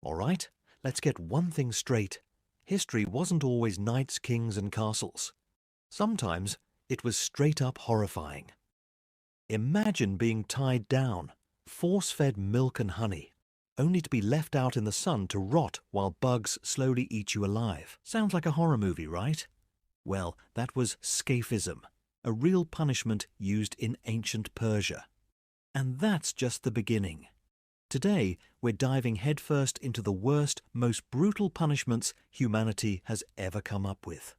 All right, let's get one thing straight. History wasn't always knights, kings, and castles. Sometimes it was straight up horrifying. Imagine being tied down, force-fed milk and honey, only to be left out in the sun to rot while bugs slowly eat you alive. Sounds like a horror movie, right? Well, that was Scaphism, a real punishment used in ancient Persia. And that's just the beginning. Today, we're diving headfirst into the worst, most brutal punishments humanity has ever come up with.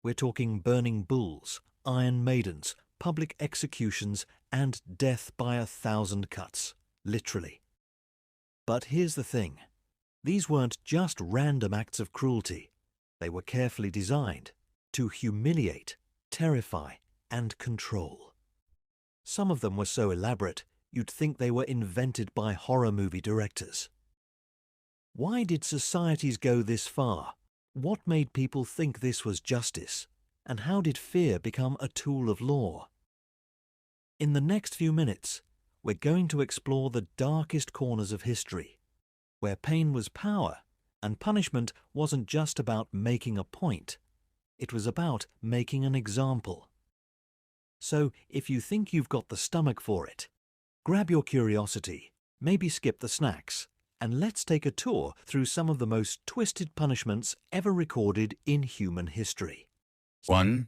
We're talking burning bulls, iron maidens, public executions, and death by 1,000 cuts, literally. But here's the thing. These weren't just random acts of cruelty. They were carefully designed to humiliate, terrify, and control. Some of them were so elaborate, you'd think they were invented by horror movie directors. Why did societies go this far? What made people think this was justice? And how did fear become a tool of law? In the next few minutes, we're going to explore the darkest corners of history, where pain was power and punishment wasn't just about making a point. It was about making an example. So if you think you've got the stomach for it, grab your curiosity, maybe skip the snacks, and let's take a tour through some of the most twisted punishments ever recorded in human history. 1.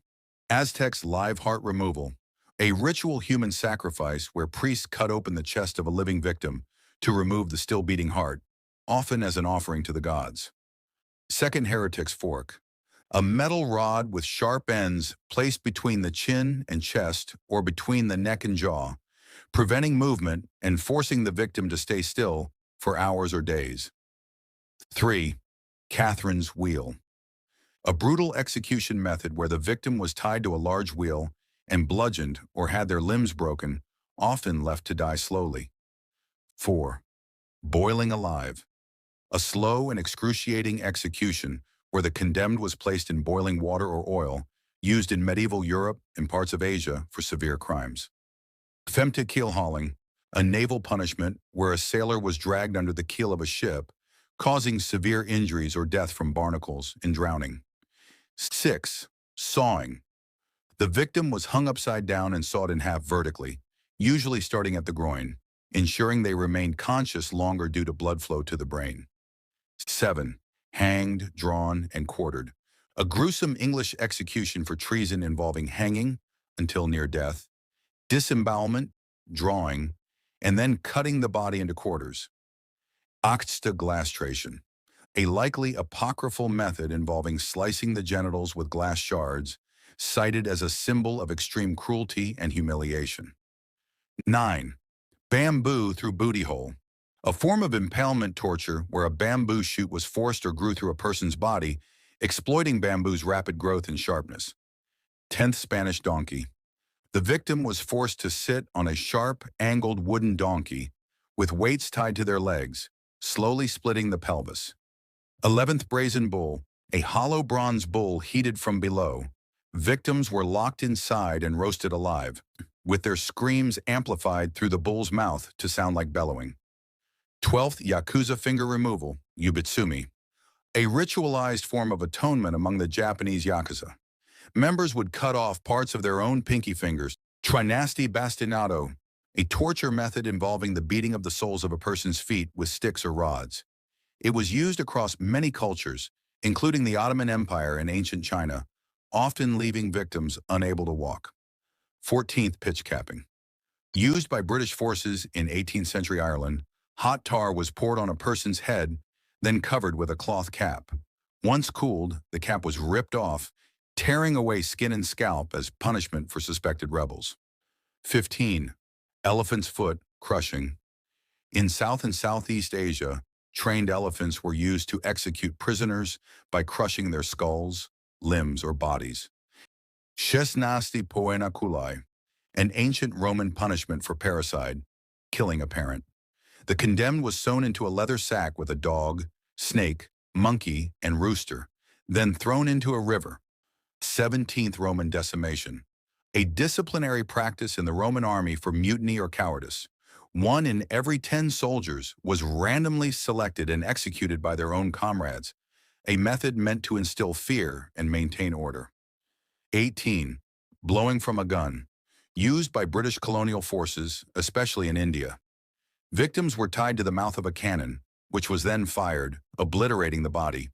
Aztecs live heart removal, a ritual human sacrifice where priests cut open the chest of a living victim to remove the still beating heart, often as an offering to the gods. 2nd Heretic's fork, a metal rod with sharp ends placed between the chin and chest or between the neck and jaw, preventing movement and forcing the victim to stay still for hours or days. 3. Catherine's wheel, a brutal execution method where the victim was tied to a large wheel and bludgeoned or had their limbs broken, often left to die slowly. 4. Boiling alive, a slow and excruciating execution where the condemned was placed in boiling water or oil, used in medieval Europe and parts of Asia for severe crimes. Femte keel hauling, a naval punishment where a sailor was dragged under the keel of a ship, causing severe injuries or death from barnacles and drowning. 6. Sawing. The victim was hung upside down and sawed in half vertically, usually starting at the groin, ensuring they remained conscious longer due to blood flow to the brain. 7. Hanged, drawn, and quartered, a gruesome English execution for treason involving hanging until near death, disembowelment, drawing, and then cutting the body into quarters. Acta glastration, a likely apocryphal method involving slicing the genitals with glass shards, cited as a symbol of extreme cruelty and humiliation. 9. Bamboo through booty hole, a form of impalement torture where a bamboo shoot was forced or grew through a person's body, exploiting bamboo's rapid growth and sharpness. 10th Spanish donkey. The victim was forced to sit on a sharp, angled wooden donkey with weights tied to their legs, slowly splitting the pelvis. 11th Brazen Bull, a hollow bronze bull heated from below. Victims were locked inside and roasted alive, with their screams amplified through the bull's mouth to sound like bellowing. 12th Yakuza finger removal, yubitsumi, a ritualized form of atonement among the Japanese Yakuza. Members would cut off parts of their own pinky fingers. Trinasti bastinado, a torture method involving the beating of the soles of a person's feet with sticks or rods. It was used across many cultures, including the Ottoman Empire and ancient China, often leaving victims unable to walk. 14th pitch capping. Used by British forces in 18th century Ireland, hot tar was poured on a person's head, then covered with a cloth cap. Once cooled, the cap was ripped off, tearing away skin and scalp as punishment for suspected rebels. 15. Elephant's foot crushing. In South and Southeast Asia, trained elephants were used to execute prisoners by crushing their skulls, limbs, or bodies. Szesnasty poenaculai, an ancient Roman punishment for parricide, killing a parent. The condemned was sewn into a leather sack with a dog, snake, monkey, and rooster, then thrown into a river. 17th Roman decimation, a disciplinary practice in the Roman army for mutiny or cowardice, 1 in every 10 soldiers was randomly selected and executed by their own comrades, a method meant to instill fear and maintain order. 18. Blowing from a gun, used by British colonial forces, especially in India. Victims were tied to the mouth of a cannon, which was then fired, obliterating the body.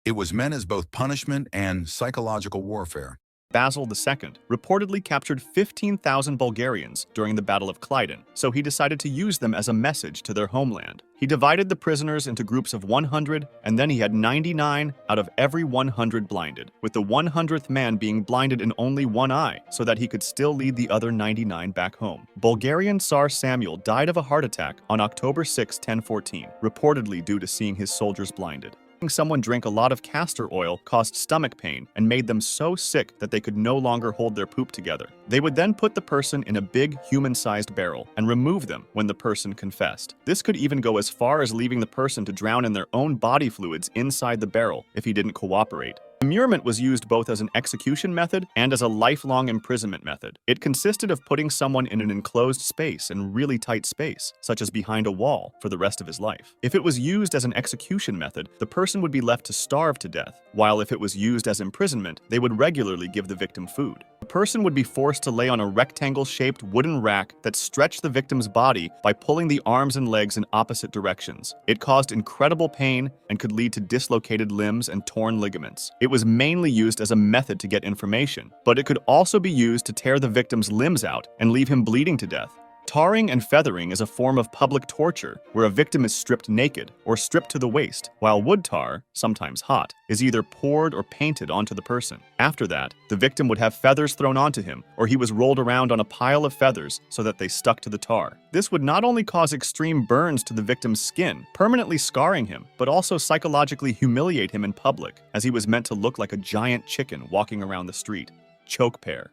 It was meant as both punishment and psychological warfare. Basil II reportedly captured 15,000 Bulgarians during the Battle of Klyden, so he decided to use them as a message to their homeland. He divided the prisoners into groups of 100, and then he had 99 out of every 100 blinded, with the 100th man being blinded in only one eye so that he could still lead the other 99 back home. Bulgarian Tsar Samuel died of a heart attack on October 6, 1014, reportedly due to seeing his soldiers blinded. Someone drank a lot of castor oil caused stomach pain and made them so sick that they could no longer hold their poop together. They would then put the person in a big human-sized barrel and remove them when the person confessed. This could even go as far as leaving the person to drown in their own body fluids inside the barrel if he didn't cooperate. Immurement was used both as an execution method and as a lifelong imprisonment method. It consisted of putting someone in an enclosed space and really tight space, such as behind a wall, for the rest of his life. If it was used as an execution method, the person would be left to starve to death, while if it was used as imprisonment, they would regularly give the victim food. The person would be forced to lay on a rectangle-shaped wooden rack that stretched the victim's body by pulling the arms and legs in opposite directions. It caused incredible pain and could lead to dislocated limbs and torn ligaments. It was mainly used as a method to get information, but it could also be used to tear the victim's limbs out and leave him bleeding to death. Tarring and feathering is a form of public torture where a victim is stripped naked or stripped to the waist, while wood tar, sometimes hot, is either poured or painted onto the person. After that, the victim would have feathers thrown onto him, or he was rolled around on a pile of feathers so that they stuck to the tar. This would not only cause extreme burns to the victim's skin, permanently scarring him, but also psychologically humiliate him in public, as he was meant to look like a giant chicken walking around the street. Choke Pear.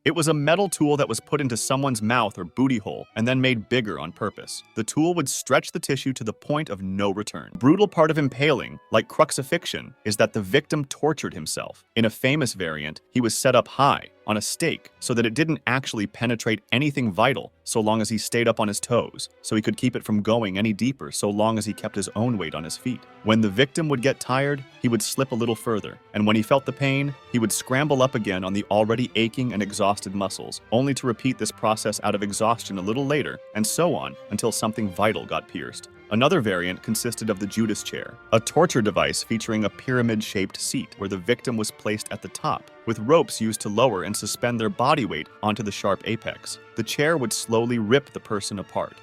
It was a metal tool that was put into someone's mouth or booty hole and then made bigger on purpose. The tool would stretch the tissue to the point of no return. Brutal part of impaling, like crucifixion, is that the victim tortured himself. In a famous variant, he was set up high, on a stake, so that it didn't actually penetrate anything vital so long as he stayed up on his toes, so he could keep it from going any deeper so long as he kept his own weight on his feet. When the victim would get tired, he would slip a little further, and when he felt the pain, he would scramble up again on the already aching and exhausted muscles, only to repeat this process out of exhaustion a little later, and so on until something vital got pierced. Another variant consisted of the Judas chair, a torture device featuring a pyramid-shaped seat where the victim was placed at the top, with ropes used to lower and suspend their body weight onto the sharp apex. The chair would slowly rip the person apart.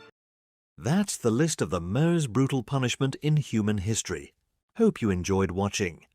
That's the list of the most brutal punishment in human history. Hope you enjoyed watching.